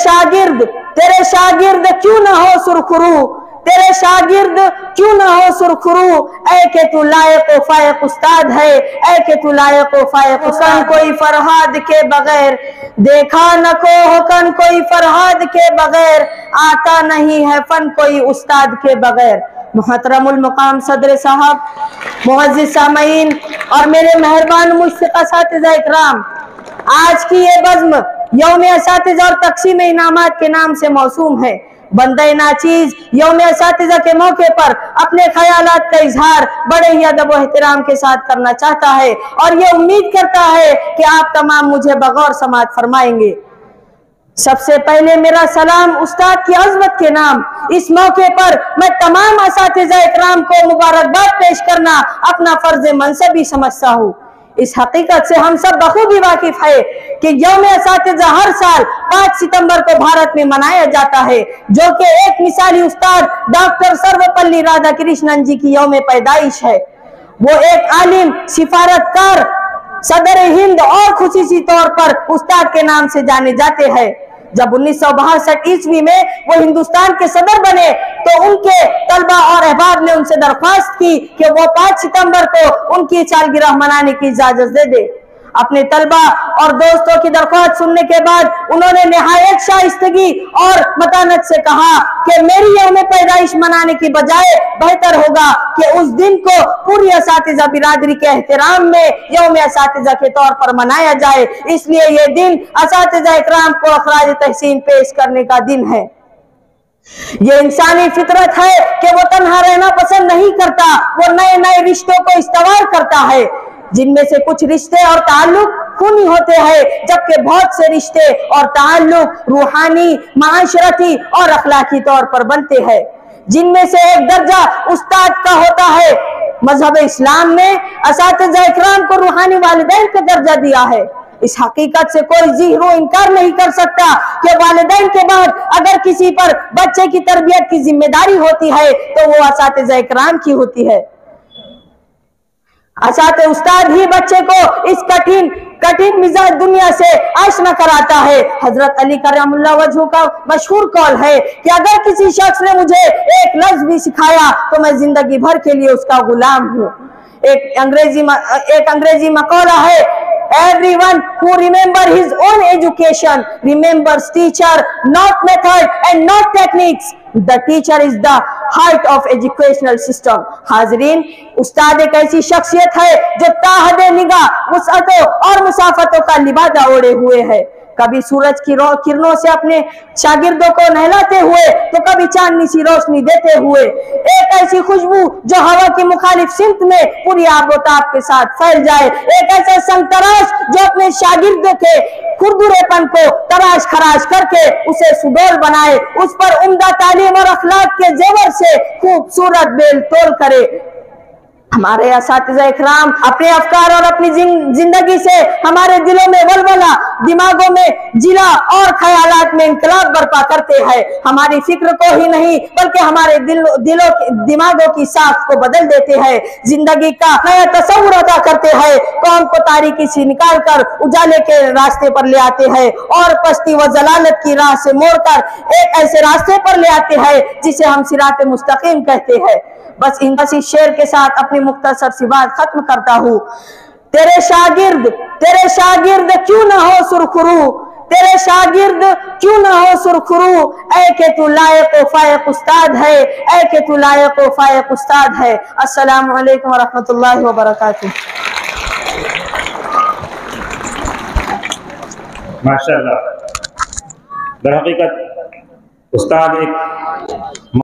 तेरे शागिर्द क्यों न हो सुरखरू, तेरे शागिर्द क्यों न हो सुरखरू, ऐ के तू लायक व फायक उस्ताद है, ऐ के तू लायक व फायक उस्ताद। कोई फरहाद के बगैर देखा न को हुकन, कोई फरहाद के बगैर आता नहीं है फन, कोई उस्ताद के बगैर। मुहतरमुल मुकाम सदर साहब, मुअज़्ज़िज़ सामईन और मेरे मेहरबान मुश्फ़िक़ असातिज़ा इकराम, आज की ये बज़्म यौम असातिज़ा और तक़सीम इनामात के नाम से मौसूम है। बंदे नाचीज यौम असातिज़ा के मौके पर अपने ख्यालात का इजहार बड़े ही अदब व एहतराम के साथ करना चाहता है और ये उम्मीद करता है कि आप तमाम मुझे बगौर समाअत फरमाएंगे। सबसे पहले मेरा सलाम उस्ताद की अज़मत के नाम। इस मौके पर मैं तमाम असातिज़ा इकराम को मुबारकबाद पेश करना अपना फर्ज मनसबी समझता हूँ। इस हकीकत से हम सब बखूबी वाकिफ है कि यौम असातिज़ा हर साल 5 सितंबर को भारत में मनाया जाता है, जो कि एक मिसाली उस्ताद डॉक्टर सर्वपल्ली राधाकृष्णन जी की यौम पैदाइश है। वो एक आलिम, सिफारतकार, सदर हिंद और खुसूसी तौर पर उस्ताद के नाम से जाने जाते हैं। जब 1962 ईस्वी में वो हिंदुस्तान के सदर बने तो उनके तलबा और अहबाब ने उनसे दरख्वास्त की कि वो 5 सितंबर को उनकी सालगिरह मनाने की इजाजत दे दे। अपने तलबा और दोस्तों की दरख्वास्त सुनने के बाद उन्होंने निहायत शाइस्तगी और मतानत से कहा कि मेरी यौम पैदाइश मनाने की बजाय बेहतर होगा कि उस दिन को पूरी असातिज़ा बिरादरी के एहतराम में यौम असातिज़ा के तौर पर मनाया जाए। इसलिए ये दिन असातिज़ा इकराम को अखराज तहसीन पेश करने का दिन है। ये इंसानी फितरत है कि वो तन्हा रहना पसंद नहीं करता, वो नए नए रिश्तों को इस्तवार करता है, जिनमें से कुछ रिश्ते और ताल्लुक खूनी होते हैं, जबकि बहुत से रिश्ते और ताल्लुक रूहानी, माशरती और अखलाकी तौर पर बनते हैं, जिनमें से एक दर्जा उस्ताद का होता है। मजहब इस्लाम ने असातिज़ा इकराम को रूहानी वालिदैन का दर्जा दिया है। इस हकीकत से कोई ज़ीरो इनकार नहीं कर सकता कि वालिदैन के बाद अगर किसी पर बच्चे की तरबियत की जिम्मेदारी होती है तो वो असातिज़ा इकराम की होती है। असातिज़ा उस्ताद ही बच्चे को इस कठिन मिजाज दुनिया से आशना कराता है। हजरत अली करमुल्लाह वजहू का मशहूर कौल है कि अगर किसी शख्स ने मुझे एक लफ्ज भी सिखाया तो मैं जिंदगी भर के लिए उसका गुलाम हूँ। एक अंग्रेजी मकौला है, everyone who remember his own education remembers teacher, not method and not techniques. The teacher is the heart of educational system. हाजरीन, उस्ताद एक ऐसी शख्सियत है जो ताहदे निगाह, वुसअतों और मुसाफतों का लिबादा ओढ़े हुए है। कभी सूरज की किरणों से अपने शागिर्दों को नहलाते हुए तो कभी चांदनी सी रोशनी देते हुए, एक ऐसी खुशबू जो हवा की मुखालिफ सिमत में पूरी आबोताब के साथ फैल जाए, एक ऐसा संतराश जो अपने शागिर्दों के खुरदुरेपन को तराश खराश करके उसे सुडौल बनाए, उस पर उम्दा तालीम और अखलाक के जेवर से खूबसूरत बेल तोल करे। हमारे असातिज़ा इकराम अपने अफकार और अपनी जिंदगी से हमारे दिलों में वलवला, दिमागों में जिला और ख्यालात में इंकलाब बर्पा करते हैं। हमारी फिक्र को ही नहीं बल्कि हमारे दिमागों की साख को बदल देते हैं, जिंदगी का नया तस्वुर अता करते हैं, कौम को तारीकी से निकाल कर उजाले के रास्ते पर ले आते हैं और पस्ती व जलालत की राह से मोड़कर एक ऐसे रास्ते पर ले आते हैं जिसे हम सिरात मुस्तकीम कहते हैं। बस इस शेर के साथ अपनी मुख्तसर सी बात खत्म करता हूँ। तेरे शागिर्द क्यों न हो सुरखरू, तेरे शागिर्द क्यों न हो सुरखरू, ऐ के तू लायक व फायक उस्ताद है, ऐ के तू लायक व फायक उस्ताद है। अस्सलामु अलैकुम व रहमतुल्लाहि व बरकातुहू। माशाअल्लाह, दरहकीकत उस्ताद एक